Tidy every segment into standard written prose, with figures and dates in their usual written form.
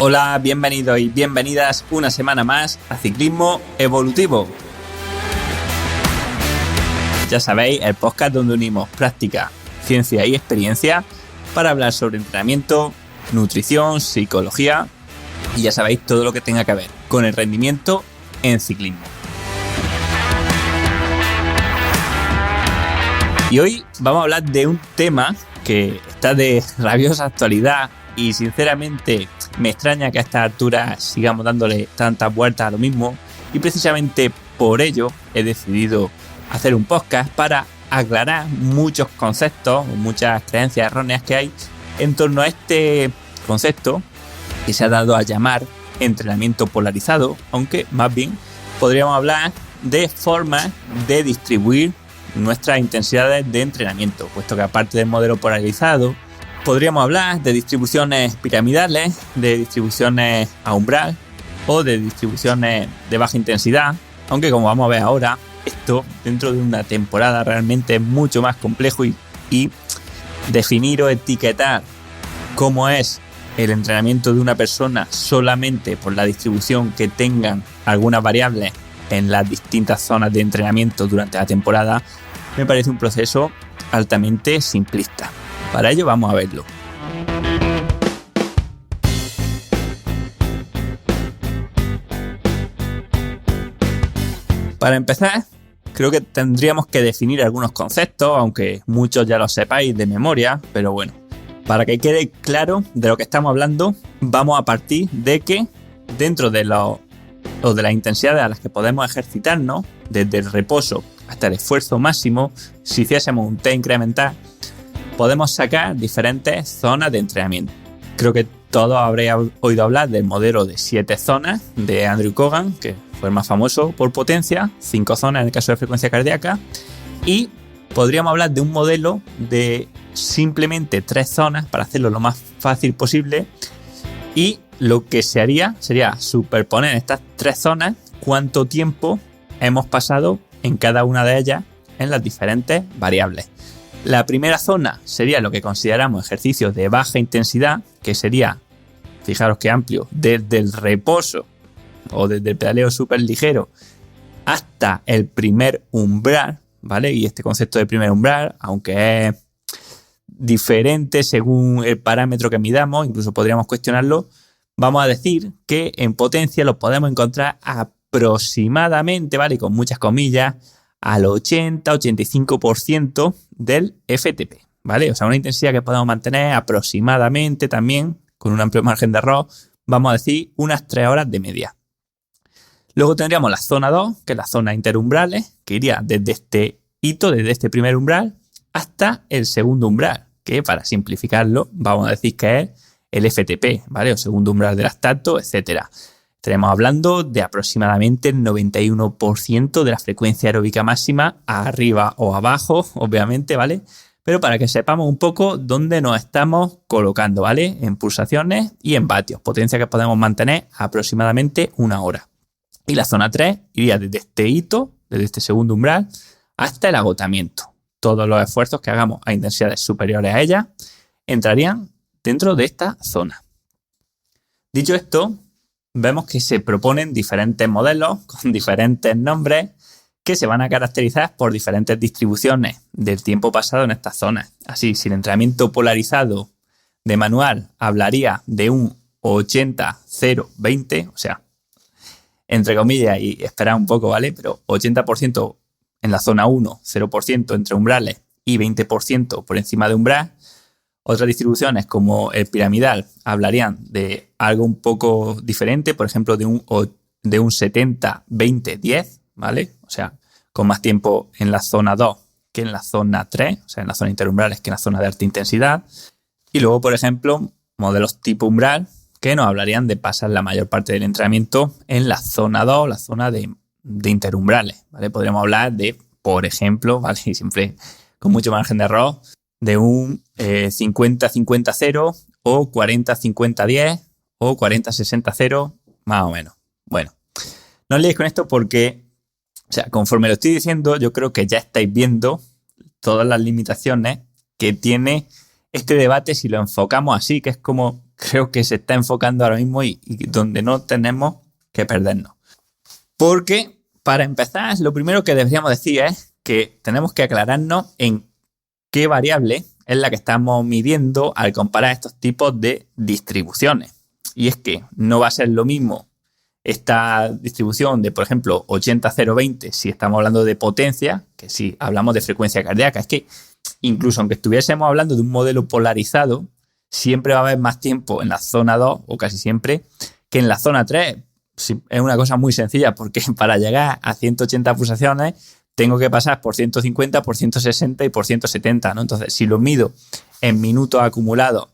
Hola, bienvenidos y bienvenidas una semana más a Ciclismo Evolutivo. Ya sabéis, el podcast donde unimos práctica, ciencia y experiencia para hablar sobre entrenamiento, nutrición, psicología y ya sabéis todo lo que tenga que ver con el rendimiento en ciclismo. Y hoy vamos a hablar de un tema que está de rabiosa actualidad y sinceramente me extraña que a esta altura sigamos dándole tantas vueltas a lo mismo, y precisamente por ello he decidido hacer un podcast para aclarar muchos conceptos o muchas creencias erróneas que hay en torno a este concepto que se ha dado a llamar entrenamiento polarizado, aunque más bien podríamos hablar de formas de distribuir nuestras intensidades de entrenamiento, puesto que aparte del modelo polarizado podríamos hablar de distribuciones piramidales, de distribuciones a umbral o de distribuciones de baja intensidad, aunque como vamos a ver ahora, esto dentro de una temporada realmente es mucho más complejo y definir o etiquetar cómo es el entrenamiento de una persona solamente por la distribución que tengan algunas variables en las distintas zonas de entrenamiento durante la temporada me parece un proceso altamente simplista. Para ello vamos a verlo. Para empezar, creo que tendríamos que definir algunos conceptos, aunque muchos ya los sepáis de memoria, pero bueno, para que quede claro de lo que estamos hablando, vamos a partir de que dentro de las intensidades a las que podemos ejercitarnos, desde el reposo hasta el esfuerzo máximo, si hiciésemos un test incremental, podemos sacar diferentes zonas de entrenamiento. Creo que todos habréis oído hablar del modelo de 7 zonas de Andrew Kogan, que fue el más famoso por potencia, 5 zonas en el caso de frecuencia cardíaca, y podríamos hablar de un modelo de simplemente 3 zonas para hacerlo lo más fácil posible, y lo que se haría sería superponer estas 3 zonas cuánto tiempo hemos pasado en cada una de ellas en las diferentes variables. La primera zona sería lo que consideramos ejercicios de baja intensidad, que sería, fijaros qué amplio, desde el reposo o desde el pedaleo súper ligero hasta el primer umbral, ¿vale? Y este concepto de primer umbral, aunque es diferente según el parámetro que midamos, incluso podríamos cuestionarlo, vamos a decir que en potencia lo podemos encontrar aproximadamente, ¿vale? Con muchas comillas, al 80-85% del FTP, ¿vale? O sea, una intensidad que podemos mantener aproximadamente también, con un amplio margen de error, vamos a decir unas 3 horas de media. Luego tendríamos la zona 2, que es la zona interumbrales, que iría desde este hito, desde este primer umbral, hasta el segundo umbral, que para simplificarlo, vamos a decir que es el FTP, ¿vale? O segundo umbral de lactato, etcétera. Estaremos hablando de aproximadamente el 91% de la frecuencia aeróbica máxima, arriba o abajo, obviamente, ¿vale? Pero para que sepamos un poco dónde nos estamos colocando, ¿vale? En pulsaciones y en vatios, potencia que podemos mantener aproximadamente 1 hora. Y la zona 3 iría desde este hito, desde este segundo umbral, hasta el agotamiento. Todos los esfuerzos que hagamos a intensidades superiores a ella entrarían dentro de esta zona. Dicho esto, vemos que se proponen diferentes modelos con diferentes nombres que se van a caracterizar por diferentes distribuciones del tiempo pasado en estas zonas. Así, si el entrenamiento polarizado de manual hablaría de un 80-0-20, o sea, entre comillas y esperar un poco, ¿vale? Pero 80% en la zona 1, 0% entre umbrales y 20% por encima de umbral. Otras distribuciones como el piramidal hablarían de algo un poco diferente, por ejemplo de un 70-20-10, ¿vale? O sea, con más tiempo en la zona 2 que en la zona 3, o sea, en la zona interumbrales que en la zona de alta intensidad. Y luego, por ejemplo, modelos tipo umbral que nos hablarían de pasar la mayor parte del entrenamiento en la zona 2, la zona de interumbrales, ¿vale? Podríamos hablar de, por ejemplo, ¿vale? Y siempre con mucho margen de error, de un 50-50-0 o 40-50-10 o 40-60-0, más o menos. Bueno, no os liéis con esto porque, o sea, conforme lo estoy diciendo, yo creo que ya estáis viendo todas las limitaciones que tiene este debate si lo enfocamos así, que es como creo que se está enfocando ahora mismo y donde no tenemos que perdernos. Porque, para empezar, lo primero que deberíamos decir es que tenemos que aclararnos en qué variable es la que estamos midiendo al comparar estos tipos de distribuciones. Y es que no va a ser lo mismo esta distribución de, por ejemplo, 80-0-20 si estamos hablando de potencia que si hablamos de frecuencia cardíaca. Es que incluso aunque estuviésemos hablando de un modelo polarizado, siempre va a haber más tiempo en la zona 2 o casi siempre que en la zona 3. Sí, es una cosa muy sencilla porque para llegar a 180 pulsaciones tengo que pasar por 150, por 160 y por 170, ¿no? Entonces, si lo mido en minutos acumulados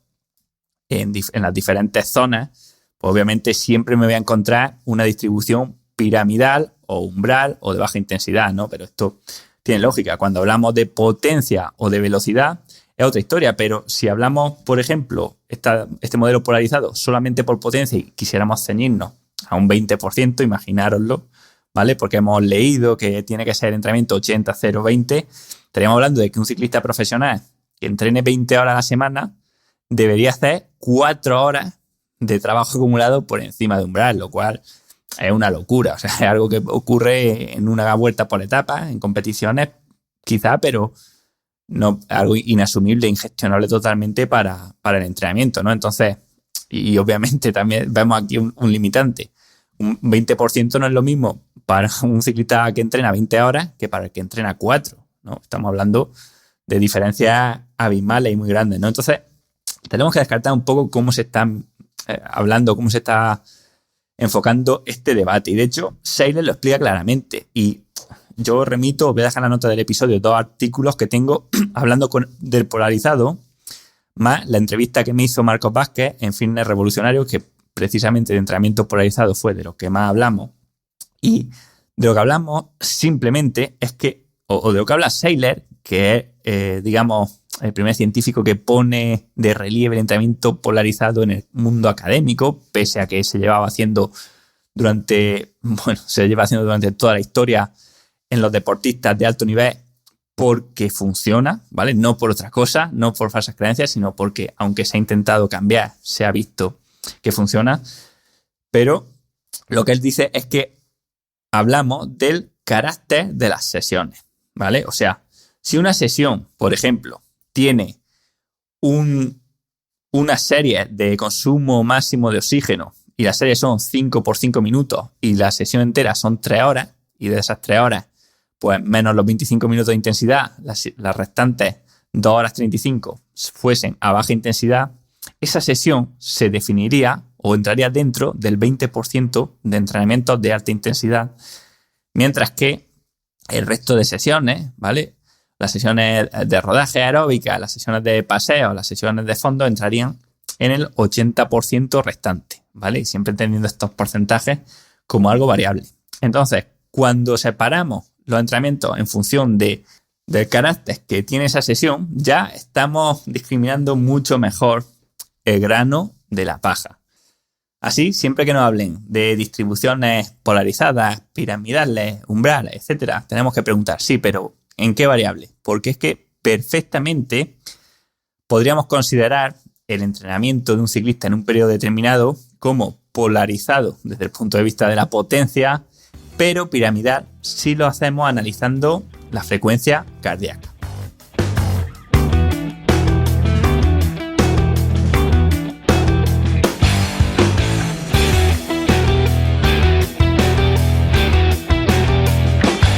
en las diferentes zonas, pues obviamente siempre me voy a encontrar una distribución piramidal o umbral o de baja intensidad, ¿no? Pero esto tiene lógica. Cuando hablamos de potencia o de velocidad es otra historia, pero si hablamos, por ejemplo, este modelo polarizado solamente por potencia y quisiéramos ceñirnos a un 20%, imaginároslo, ¿vale? Porque hemos leído que tiene que ser entrenamiento 80-0-20. Estaríamos hablando de que un ciclista profesional que entrene 20 horas a la semana debería hacer 4 horas de trabajo acumulado por encima de umbral, lo cual es una locura. O sea, es algo que ocurre en una vuelta por etapas, en competiciones quizá, pero no algo inasumible, ingestionable totalmente para el entrenamiento, ¿no? Entonces, y obviamente también vemos aquí un limitante. Un 20% no es lo mismo para un ciclista que entrena 20 horas que para el que entrena 4, ¿no? Estamos hablando de diferencias abismales y muy grandes, ¿no? Entonces, tenemos que descartar un poco cómo se está hablando, cómo se está enfocando este debate. Y de hecho, Seiler lo explica claramente. Y yo remito, voy a dejar en la nota del episodio 2 artículos que tengo hablando del polarizado, más la entrevista que me hizo Marcos Vázquez en Fitness Revolucionario, que precisamente de entrenamiento polarizado fue de lo que más hablamos. Y de lo que hablamos simplemente es que, o de lo que habla Seiler, que es, digamos, el primer científico que pone de relieve el entrenamiento polarizado en el mundo académico, pese a que se lleva haciendo durante toda la historia en los deportistas de alto nivel porque funciona, ¿vale? No por otra cosa, no por falsas creencias, sino porque, aunque se ha intentado cambiar, se ha visto que funciona. Pero lo que él dice es que hablamos del carácter de las sesiones, ¿vale? O sea, si una sesión, por ejemplo, tiene una serie de consumo máximo de oxígeno y las series son 5 por 5 minutos y la sesión entera son 3 horas y de esas 3 horas, pues menos los 25 minutos de intensidad, las restantes 2 horas 35 fuesen a baja intensidad, esa sesión se definiría o entraría dentro del 20% de entrenamientos de alta intensidad, mientras que el resto de sesiones, ¿vale? Las sesiones de rodaje aeróbica, las sesiones de paseo, las sesiones de fondo entrarían en el 80% restante, ¿vale? Y siempre entendiendo estos porcentajes como algo variable. Entonces, cuando separamos los entrenamientos en función del carácter que tiene esa sesión, ya estamos discriminando mucho mejor el grano de la paja. Así, siempre que nos hablen de distribuciones polarizadas, piramidales, umbrales, etcétera, tenemos que preguntar, sí, pero ¿en qué variable? Porque es que perfectamente podríamos considerar el entrenamiento de un ciclista en un periodo determinado como polarizado desde el punto de vista de la potencia, pero piramidal si lo hacemos analizando la frecuencia cardíaca.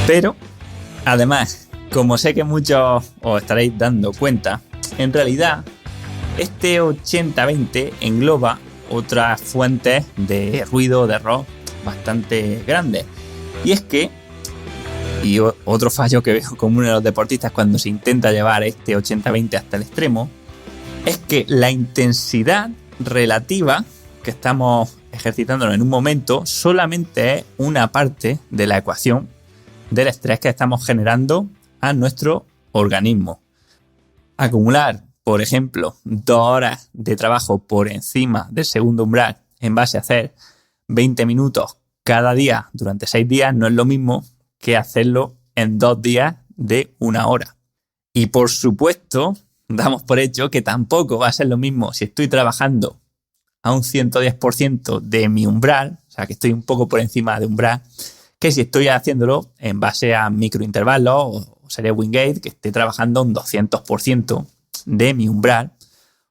Pero, además, como sé que muchos os estaréis dando cuenta, en realidad este 80-20 engloba otras fuentes de ruido, de error bastante grandes. Y es que, y otro fallo que veo común en los deportistas cuando se intenta llevar este 80-20 hasta el extremo, es que la intensidad relativa que estamos ejercitándonos en un momento solamente es una parte de la ecuación del estrés que estamos generando a nuestro organismo. Acumular, por ejemplo, 2 horas de trabajo por encima del segundo umbral en base a hacer 20 minutos cada día durante 6 días no es lo mismo que hacerlo en 2 días de 1 hora. Y por supuesto, damos por hecho que tampoco va a ser lo mismo si estoy trabajando a un 110% de mi umbral, o sea que estoy un poco por encima de umbral, que si estoy haciéndolo en base a microintervalos o sería Wingate, que esté trabajando un 200% de mi umbral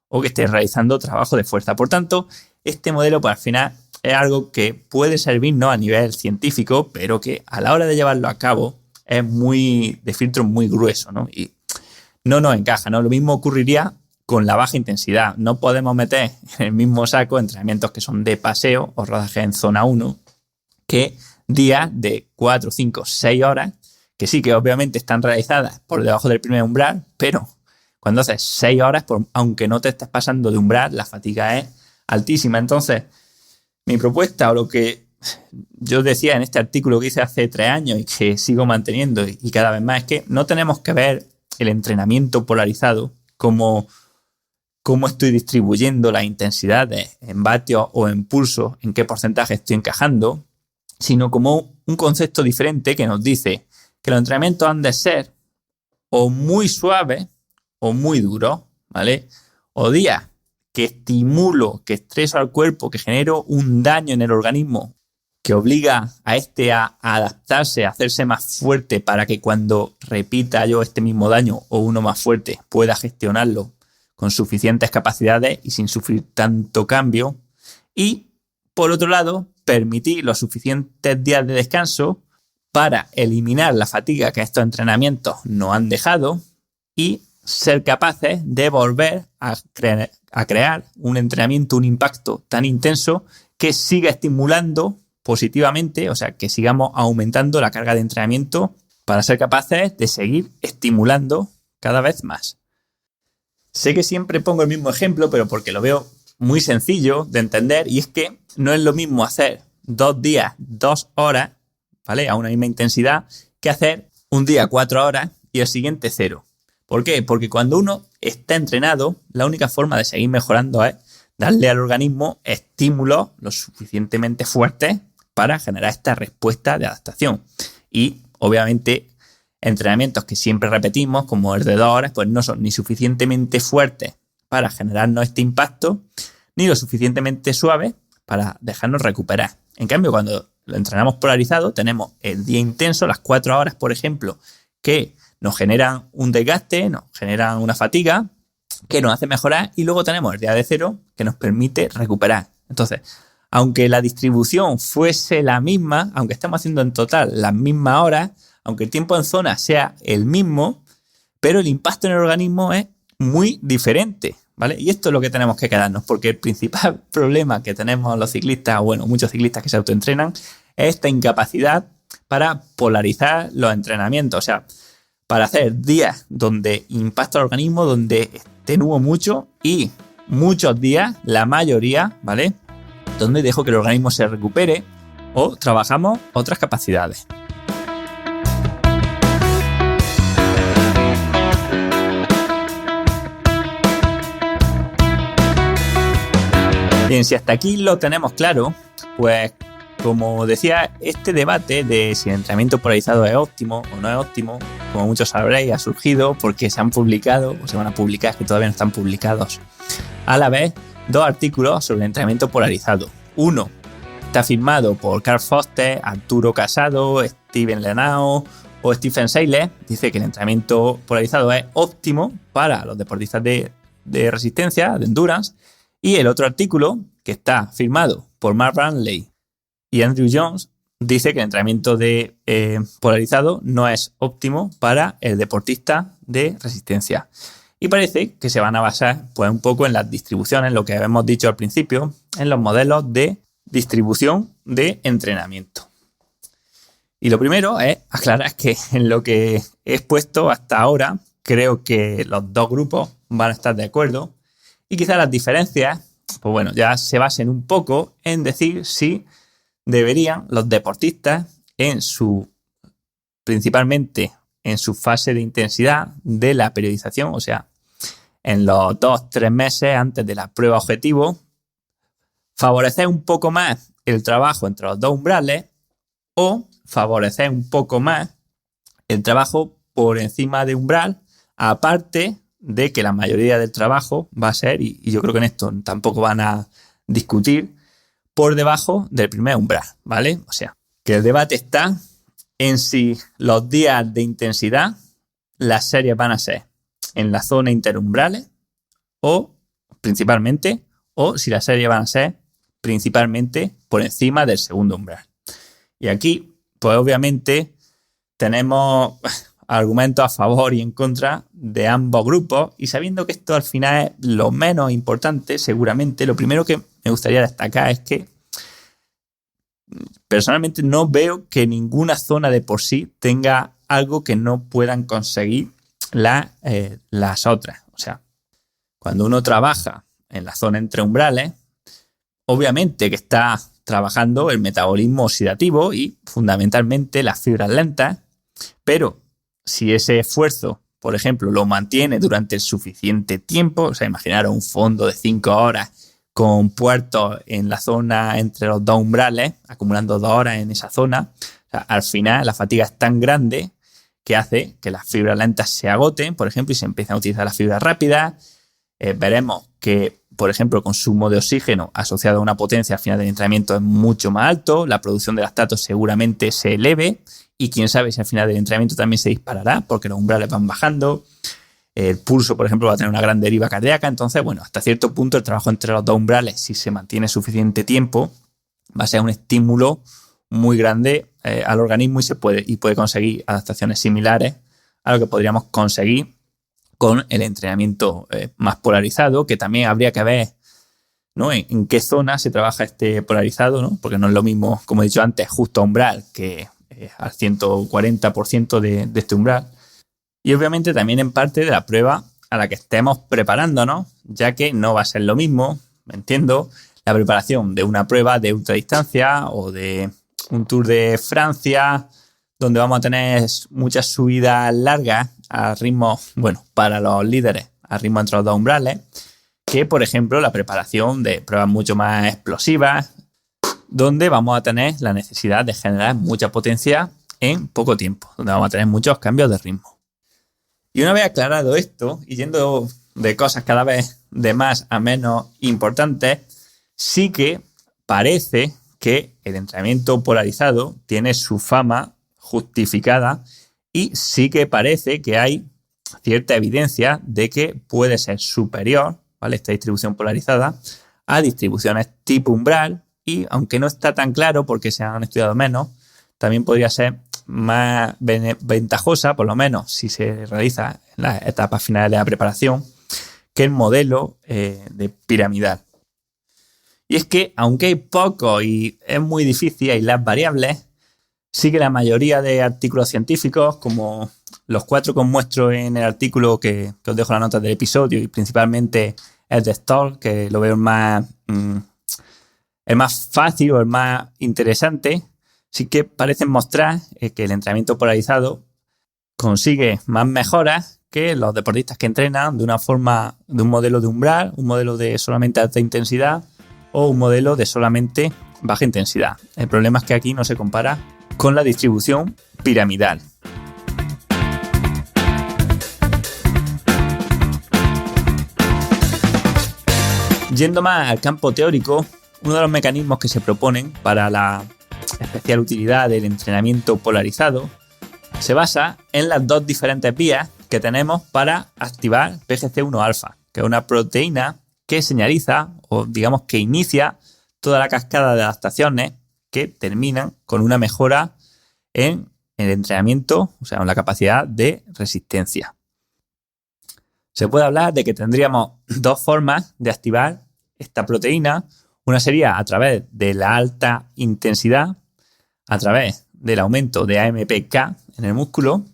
o que esté realizando trabajo de fuerza. Por tanto, este modelo pues, al final es algo que puede servirnos a nivel científico, pero que a la hora de llevarlo a cabo es muy de filtro muy grueso, ¿no? Y no nos encaja, ¿no? Lo mismo ocurriría con la baja intensidad. No podemos meter en el mismo saco entrenamientos que son de paseo o rodaje en zona 1 que días de 4, 5, 6 horas, que sí que obviamente están realizadas por debajo del primer umbral, pero cuando haces 6 horas, aunque no te estés pasando de umbral, la fatiga es altísima. Entonces, mi propuesta o lo que yo decía en este artículo que hice hace 3 años y que sigo manteniendo y cada vez más es que no tenemos que ver el entrenamiento polarizado como cómo estoy distribuyendo las intensidades en vatios o en pulsos, en qué porcentaje estoy encajando, sino como un concepto diferente que nos dice que los entrenamientos han de ser o muy suaves o muy duros, ¿vale? O días que estimulo, que estreso al cuerpo, que genero un daño en el organismo que obliga a este a adaptarse, a hacerse más fuerte para que cuando repita yo este mismo daño o uno más fuerte pueda gestionarlo con suficientes capacidades y sin sufrir tanto cambio. Y, por otro lado, permitir los suficientes días de descanso para eliminar la fatiga que estos entrenamientos nos han dejado y ser capaces de volver a crear un entrenamiento, un impacto tan intenso que siga estimulando positivamente, o sea, que sigamos aumentando la carga de entrenamiento para ser capaces de seguir estimulando cada vez más. Sé que siempre pongo el mismo ejemplo, pero porque lo veo muy sencillo de entender, y es que no es lo mismo hacer 2 días, 2 horas, ¿vale? A una misma intensidad, que hacer un día 4 horas y el siguiente 0. ¿Por qué? Porque cuando uno está entrenado, la única forma de seguir mejorando es darle al organismo estímulos lo suficientemente fuertes para generar esta respuesta de adaptación. Y, obviamente, entrenamientos que siempre repetimos, como el de 2 horas, pues no son ni suficientemente fuertes para generarnos este impacto, ni lo suficientemente suaves para dejarnos recuperar. En cambio, cuando lo entrenamos polarizado, tenemos el día intenso, las 4 horas, por ejemplo, que nos generan un desgaste, nos generan una fatiga, que nos hace mejorar, y luego tenemos el día de 0, que nos permite recuperar. Entonces, aunque la distribución fuese la misma, aunque estemos haciendo en total las mismas horas, aunque el tiempo en zona sea el mismo, pero el impacto en el organismo es muy diferente, ¿vale? Y esto es lo que tenemos que quedarnos, porque el principal problema que tenemos los ciclistas, o bueno, muchos ciclistas que se autoentrenan, es esta incapacidad para polarizar los entrenamientos, o sea, para hacer días donde impacta el organismo, donde extenúo mucho, y muchos días, la mayoría, ¿vale?, donde dejo que el organismo se recupere o trabajamos otras capacidades. Bien, si hasta aquí lo tenemos claro, pues como decía, este debate de si el entrenamiento polarizado es óptimo o no es óptimo, como muchos sabréis, ha surgido porque se han publicado, o se van a publicar, que todavía no están publicados, a la vez 2 artículos sobre el entrenamiento polarizado. Uno está firmado por Carl Foster, Arturo Casado, Steven Lenao o Stephen Seiler. Dice que el entrenamiento polarizado es óptimo para los deportistas de resistencia, de endurance. Y el otro artículo, que está firmado por Mark Brantley y Andrew Jones, dice que el entrenamiento polarizado no es óptimo para el deportista de resistencia. Y parece que se van a basar pues, un poco en las distribuciones, lo que hemos dicho al principio, en los modelos de distribución de entrenamiento. Y lo primero es aclarar que en lo que he expuesto hasta ahora, creo que los 2 grupos van a estar de acuerdo. Y quizás las diferencias, pues bueno, ya se basen un poco en decir si deberían los deportistas principalmente en su fase de intensidad de la periodización, o sea, en los 2-3 meses antes de la prueba objetivo, favorecer un poco más el trabajo entre los 2 umbrales o favorecer un poco más el trabajo por encima de umbral, aparte de que la mayoría del trabajo va a ser, y yo creo que en esto tampoco van a discutir por debajo del primer umbral, ¿vale? O sea, que el debate está en si los días de intensidad, las series van a ser en la zona interumbrales o principalmente, o si las series van a ser principalmente por encima del segundo umbral. Y aquí, pues obviamente, tenemos argumentos a favor y en contra de ambos grupos, y sabiendo que esto al final es lo menos importante, seguramente, lo primero que me gustaría destacar es que personalmente no veo que ninguna zona de por sí tenga algo que no puedan conseguir las otras. O sea, cuando uno trabaja en la zona entre umbrales, obviamente que está trabajando el metabolismo oxidativo y fundamentalmente las fibras lentas, pero si ese esfuerzo, por ejemplo, lo mantiene durante el suficiente tiempo, o sea, imaginaros un fondo de 5 horas con puertos en la zona entre los dos umbrales, acumulando 2 horas en esa zona, o sea, al final la fatiga es tan grande que hace que las fibras lentas se agoten, por ejemplo, y se empiezan a utilizar las fibras rápidas. Veremos que, por ejemplo, el consumo de oxígeno asociado a una potencia al final del entrenamiento es mucho más alto, la producción de lactato seguramente se eleve y quién sabe si al final del entrenamiento también se disparará porque los umbrales van bajando, el pulso, por ejemplo, va a tener una gran deriva cardíaca. Entonces, bueno, hasta cierto punto el trabajo entre los dos umbrales, si se mantiene suficiente tiempo, va a ser un estímulo muy grande al organismo y puede conseguir adaptaciones similares a lo que podríamos conseguir con el entrenamiento más polarizado, que también habría que ver, ¿no?, en qué zona se trabaja este polarizado, ¿no? Porque no es lo mismo, como he dicho antes, justo a umbral que al 140% de este umbral. Y obviamente también en parte de la prueba a la que estemos preparándonos, ya que no va a ser lo mismo, me entiendo, la preparación de una prueba de ultradistancia o de un Tour de Francia, donde vamos a tener muchas subidas largas a ritmo, bueno, para los líderes, a ritmo entre los dos umbrales, que por ejemplo la preparación de pruebas mucho más explosivas, donde vamos a tener la necesidad de generar mucha potencia en poco tiempo, donde vamos a tener muchos cambios de ritmo. Y una vez aclarado esto, y yendo de cosas cada vez de más a menos importantes, sí que parece que el entrenamiento polarizado tiene su fama justificada y sí que parece que hay cierta evidencia de que puede ser superior, ¿vale?, esta distribución polarizada a distribuciones tipo umbral, y aunque no está tan claro porque se han estudiado menos, también podría ser más ventajosa, por lo menos si se realiza en las etapas finales de la preparación, que el modelo de piramidal. Y es que, aunque hay poco y es muy difícil aislar variables, sí que la mayoría de artículos científicos, como los 4 que os muestro en el artículo que os dejo las notas del episodio, y principalmente el de Stoll, que lo veo el más fácil o el más interesante, sí que parecen mostrar que el entrenamiento polarizado consigue más mejoras que los deportistas que entrenan de un modelo de umbral, un modelo de solamente alta intensidad o un modelo de solamente baja intensidad. El problema es que aquí no se compara con la distribución piramidal. Yendo más al campo teórico, uno de los mecanismos que se proponen para la especial utilidad del entrenamiento polarizado se basa en las dos diferentes vías que tenemos para activar PGC1-alfa, que es una proteína que señaliza o digamos que inicia toda la cascada de adaptaciones que terminan con una mejora en el entrenamiento, o sea, en la capacidad de resistencia. Se puede hablar de que tendríamos dos formas de activar esta proteína. Una sería a través de la alta intensidad, a través del aumento de AMPK en el músculo,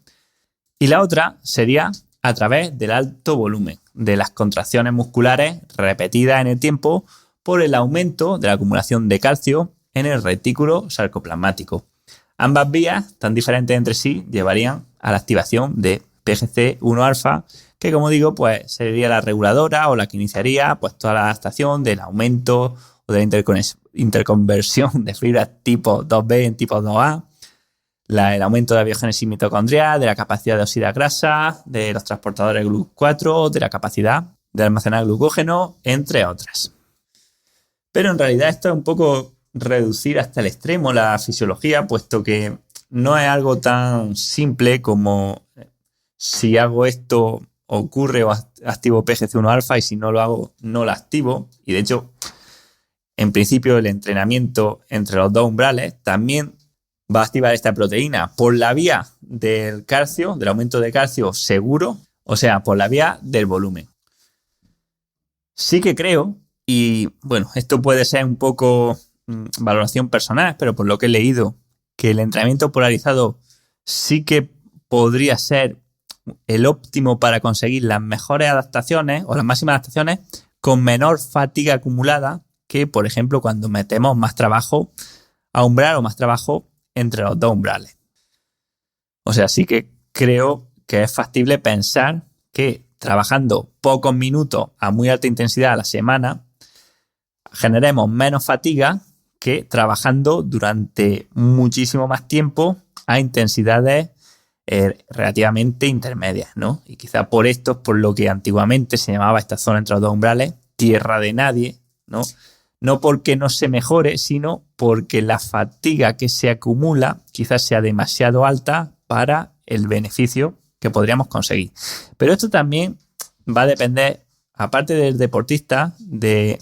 y la otra sería a través del alto volumen, de las contracciones musculares repetidas en el tiempo por el aumento de la acumulación de calcio en el retículo sarcoplasmático. Ambas vías, tan diferentes entre sí, llevarían a la activación de PGC1-alfa, que como digo, pues sería la reguladora o la que iniciaría pues toda la adaptación del aumento o de la interconversión de fibras tipo 2B en tipo 2A, el aumento de la biogénesis mitocondrial, de la capacidad de oxidar grasa, de los transportadores GLUT4, de la capacidad de almacenar glucógeno, entre otras. Pero en realidad esto es un poco reducir hasta el extremo la fisiología, puesto que no es algo tan simple como si hago esto ocurre o activo PGC1 alfa y si no lo hago no lo activo. Y de hecho, en principio el entrenamiento entre los dos umbrales también va a activar esta proteína por la vía del calcio, del aumento de calcio seguro, o sea, por la vía del volumen. Sí que creo, y bueno, esto puede ser un poco valoración personal, pero por lo que he leído, que el entrenamiento polarizado sí que podría ser el óptimo para conseguir las mejores adaptaciones o las máximas adaptaciones con menor fatiga acumulada que, por ejemplo, cuando metemos más trabajo a umbral o más trabajo entre los dos umbrales. O sea, sí que creo que es factible pensar que trabajando pocos minutos a muy alta intensidad a la semana generemos menos fatiga que trabajando durante muchísimo más tiempo a intensidades relativamente intermedias, ¿no? Y quizá por esto es por lo que antiguamente se llamaba esta zona entre los dos umbrales tierra de nadie, ¿no? No porque no se mejore, sino porque la fatiga que se acumula quizás sea demasiado alta para el beneficio que podríamos conseguir. Pero esto también va a depender, aparte del deportista, de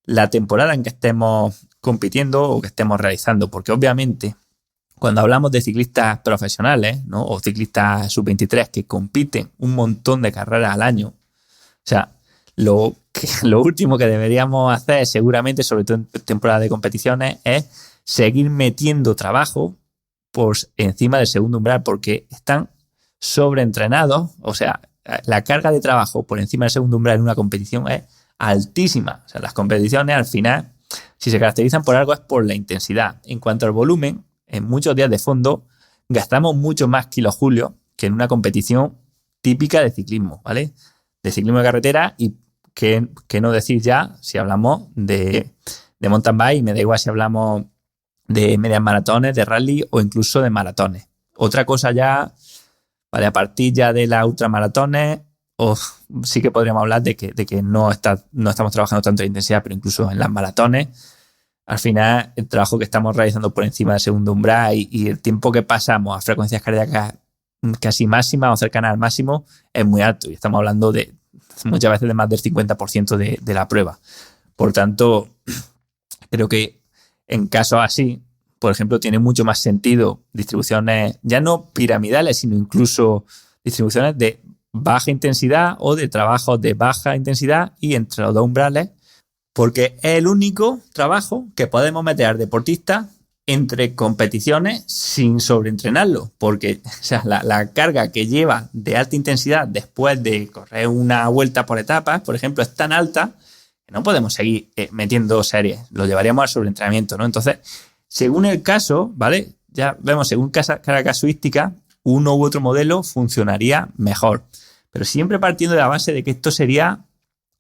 la temporada en que estemos compitiendo o que estemos realizando, porque obviamente cuando hablamos de ciclistas profesionales, ¿no? O ciclistas sub-23 que compiten un montón de carreras al año, o sea, lo último que deberíamos hacer seguramente, sobre todo en temporada de competiciones, es seguir metiendo trabajo por encima del segundo umbral porque están sobreentrenados, o sea, la carga de trabajo por encima del segundo umbral en una competición es altísima. O sea, las competiciones al final, si se caracterizan por algo es por la intensidad. En cuanto al volumen, en muchos días de fondo gastamos mucho más kilojulios que en una competición típica de ciclismo, ¿vale? De ciclismo de carretera y que no decir ya si hablamos de mountain bike, me da igual si hablamos de medias maratones, de rally o incluso de maratones. Otra cosa ya, vale, a partir ya de las ultramaratones, sí que podríamos hablar de que no estamos trabajando tanto de intensidad, pero incluso en las maratones, al final el trabajo que estamos realizando por encima del segundo umbral y el tiempo que pasamos a frecuencias cardíacas casi máximas o cercanas al máximo es muy alto y estamos hablando de muchas veces de más del 50% de la prueba. Por tanto, creo que en casos así, por ejemplo, tiene mucho más sentido distribuciones ya no piramidales, sino incluso distribuciones de baja intensidad o de trabajos de baja intensidad y entre los dos umbrales, porque es el único trabajo que podemos meter al deportista entre competiciones sin sobreentrenarlo, porque o sea, la carga que lleva de alta intensidad después de correr una vuelta por etapas, por ejemplo, es tan alta que no podemos seguir metiendo series, lo llevaríamos al sobreentrenamiento, ¿no? Entonces, según el caso, ¿vale? Ya vemos, según cada casuística, uno u otro modelo funcionaría mejor, pero siempre partiendo de la base de que esto sería,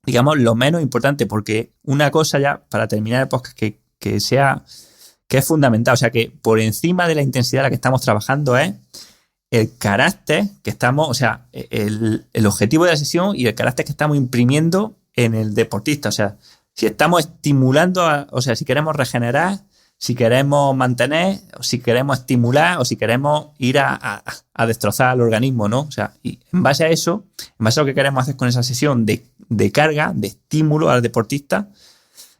digamos, lo menos importante, porque una cosa ya, para terminar el podcast, que es fundamental, o sea que por encima de la intensidad a la que estamos trabajando es el carácter que estamos, o sea, el objetivo de la sesión y el carácter que estamos imprimiendo en el deportista, o sea, si estamos estimulando, o sea, si queremos regenerar, si queremos mantener, o si queremos estimular, o si queremos ir a destrozar al organismo, ¿no? O sea, y en base a eso, en base a lo que queremos hacer con esa sesión de carga, de estímulo al deportista,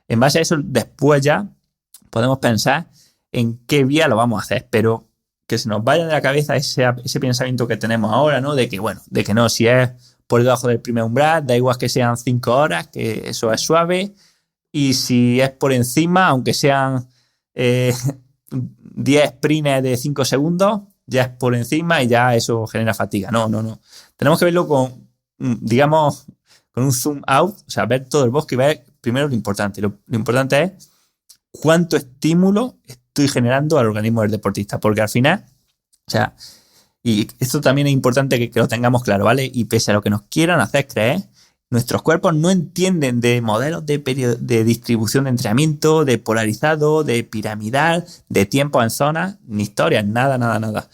en base a eso, después ya podemos pensar en qué vía lo vamos a hacer, pero que se nos vaya de la cabeza ese pensamiento que tenemos ahora, ¿no? De que, bueno, de que no, si es por debajo del primer umbral, da igual que sean 5 horas, que eso es suave, y si es por encima, aunque sean 10 sprints de 5 segundos, ya es por encima y ya eso genera fatiga. No. Tenemos que verlo con, digamos, con un zoom out, o sea, ver todo el bosque y ver primero lo importante. Lo importante es cuánto estímulo estoy generando al organismo del deportista, porque al final, o sea, y esto también es importante que lo tengamos claro, ¿vale? Y pese a lo que nos quieran hacer creer, nuestros cuerpos no entienden de modelos de distribución de entrenamiento, de polarizado, de piramidal, de tiempo en zonas, ni historias, nada.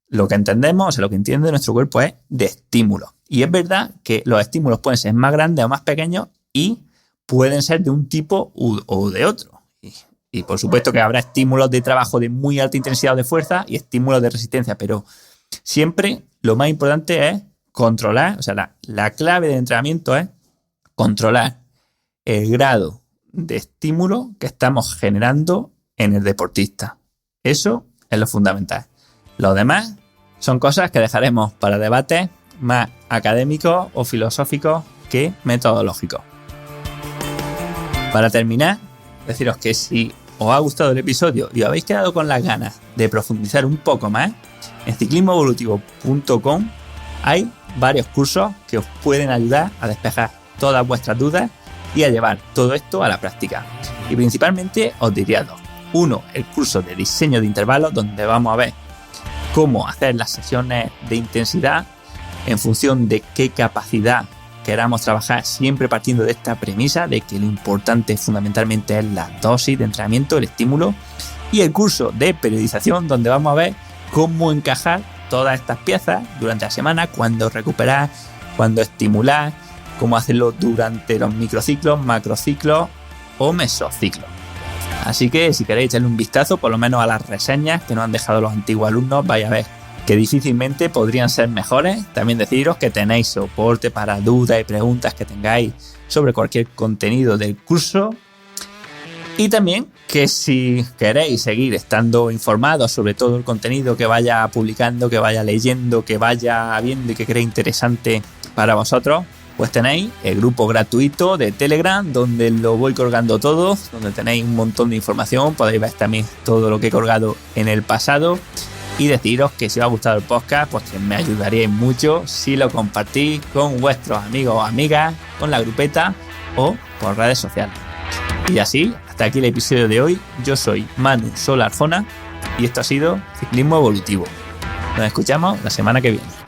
Lo que entendemos, o sea, lo que entiende nuestro cuerpo es de estímulos. Y es verdad que los estímulos pueden ser más grandes o más pequeños y pueden ser de un tipo o de otro. Y por supuesto que habrá estímulos de trabajo de muy alta intensidad o de fuerza y estímulos de resistencia, pero siempre lo más importante es controlar, o sea, la clave del entrenamiento es controlar el grado de estímulo que estamos generando en el deportista. Eso es lo fundamental. Lo demás son cosas que dejaremos para debates más académicos o filosóficos que metodológicos. Para terminar, deciros que si os ha gustado el episodio y os habéis quedado con las ganas de profundizar un poco más, en ciclismoevolutivo.com hay varios cursos que os pueden ayudar a despejar todas vuestras dudas y a llevar todo esto a la práctica. Y principalmente os diría dos. Uno, el curso de diseño de intervalos, donde vamos a ver cómo hacer las sesiones de intensidad en función de qué capacidad queramos trabajar, siempre partiendo de esta premisa de que lo importante fundamentalmente es la dosis de entrenamiento, el estímulo, y el curso de periodización, donde vamos a ver cómo encajar todas estas piezas durante la semana, cuándo recuperar, cuándo estimular, cómo hacerlo durante los microciclos, macrociclos o mesociclos. Así que si queréis echarle un vistazo por lo menos a las reseñas que nos han dejado los antiguos alumnos, vais a ver que difícilmente podrían ser mejores. También deciros que tenéis soporte para dudas y preguntas que tengáis sobre cualquier contenido del curso. Y también que si queréis seguir estando informados sobre todo el contenido que vaya publicando, que vaya leyendo, que vaya viendo y que creáis interesante para vosotros, pues tenéis el grupo gratuito de Telegram, donde lo voy colgando todo, donde tenéis un montón de información, podéis ver también todo lo que he colgado en el pasado. Y deciros que si os ha gustado el podcast, pues que me ayudaríais mucho si lo compartís con vuestros amigos o amigas, con la grupeta o por redes sociales. Y así, hasta aquí el episodio de hoy. Yo soy Manu Sol Arjona y esto ha sido Ciclismo Evolutivo. Nos escuchamos la semana que viene.